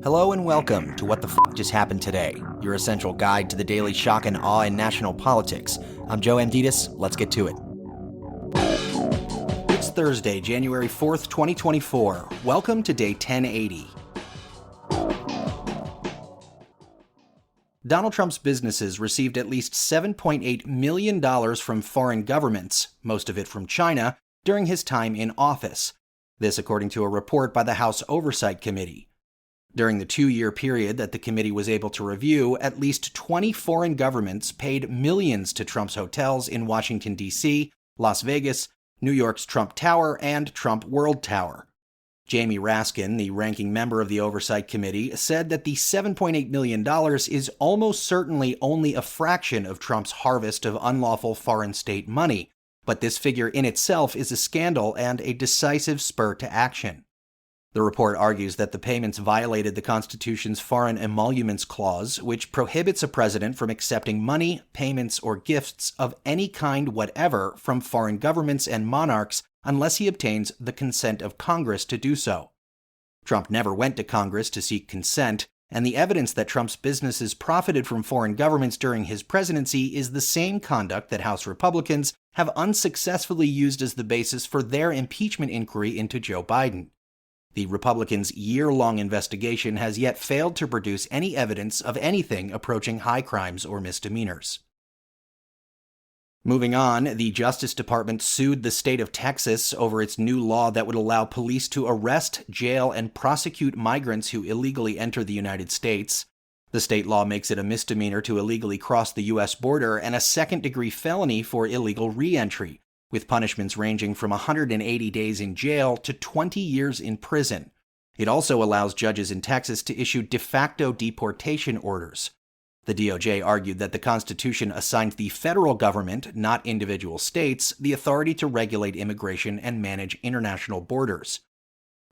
Hello and welcome to What the F*** Just Happened Today, your essential guide to the daily shock and awe in national politics. I'm Joe Amditis. Let's get to it. It's Thursday, January 4th, 2024. Welcome to day 1080. Donald Trump's businesses received at least $7.8 million from foreign governments, most of it from China, during his time in office. This according to a report by the House Oversight Committee. During the 2-year period that the committee was able to review, at least 20 foreign governments paid millions to Trump's hotels in Washington, D.C., Las Vegas, New York's Trump Tower, and Trump World Tower. Jamie Raskin, the ranking member of the Oversight Committee, said that the $7.8 million is almost certainly only a fraction of Trump's harvest of unlawful foreign state money, but this figure in itself is a scandal and a decisive spur to action. The report argues that the payments violated the Constitution's Foreign Emoluments Clause, which prohibits a president from accepting money, payments, or gifts of any kind whatever from foreign governments and monarchs unless he obtains the consent of Congress to do so. Trump never went to Congress to seek consent, and the evidence that Trump's businesses profited from foreign governments during his presidency is the same conduct that House Republicans have unsuccessfully used as the basis for their impeachment inquiry into Joe Biden. The Republicans' year-long investigation has yet failed to produce any evidence of anything approaching high crimes or misdemeanors. Moving on, the Justice Department sued the state of Texas over its new law that would allow police to arrest, jail, and prosecute migrants who illegally enter the United States. The state law makes it a misdemeanor to illegally cross the U.S. border and a second-degree felony for illegal re-entry, with punishments ranging from 180 days in jail to 20 years in prison. It also allows judges in Texas to issue de facto deportation orders. The DOJ argued that the Constitution assigned the federal government, not individual states, the authority to regulate immigration and manage international borders.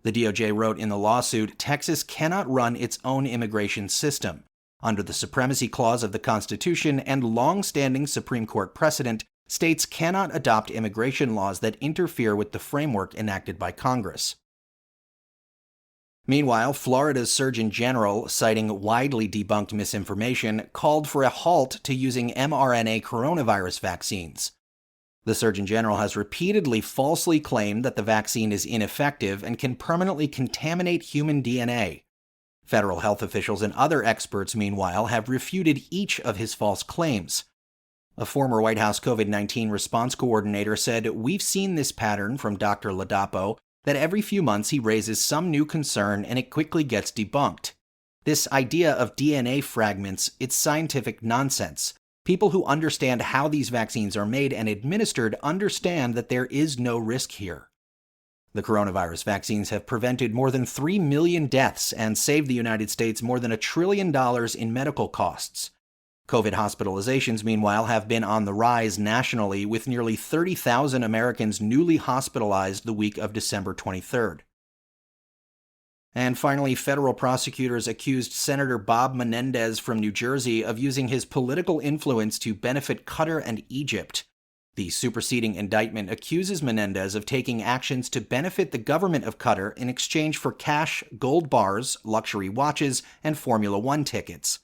The DOJ wrote in the lawsuit, Texas cannot run its own immigration system. Under the Supremacy Clause of the Constitution and long-standing Supreme Court precedent, states cannot adopt immigration laws that interfere with the framework enacted by Congress. Meanwhile, Florida's Surgeon General, citing widely debunked misinformation, called for a halt to using mRNA coronavirus vaccines. The Surgeon General has repeatedly falsely claimed that the vaccine is ineffective and can permanently contaminate human DNA. Federal health officials and other experts, meanwhile, have refuted each of his false claims. A former White House COVID-19 response coordinator said, "We've seen this pattern from Dr. Ladapo, that every few months he raises some new concern and it quickly gets debunked. This idea of DNA fragments, it's scientific nonsense. People who understand how these vaccines are made and administered understand that there is no risk here." The coronavirus vaccines have prevented more than 3 million deaths and saved the United States more than $1 trillion in medical costs. COVID hospitalizations, meanwhile, have been on the rise nationally, with nearly 30,000 Americans newly hospitalized the week of December 23rd. And finally, federal prosecutors accused Senator Bob Menendez from New Jersey of using his political influence to benefit Qatar and Egypt. The superseding indictment accuses Menendez of taking actions to benefit the government of Qatar in exchange for cash, gold bars, luxury watches, and Formula One tickets.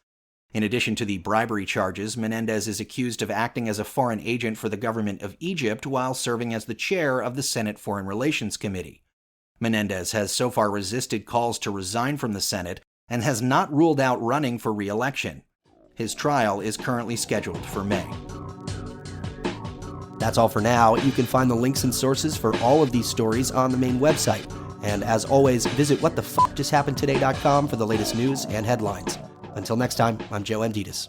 In addition to the bribery charges, Menendez is accused of acting as a foreign agent for the government of Egypt while serving as the chair of the Senate Foreign Relations Committee. Menendez has so far resisted calls to resign from the Senate and has not ruled out running for re-election. His trial is currently scheduled for May. That's all for now. You can find the links and sources for all of these stories on the main website. And as always, visit whatthefjusthappenedtoday.com for the latest news and headlines. Until next time, I'm Joe Amditis.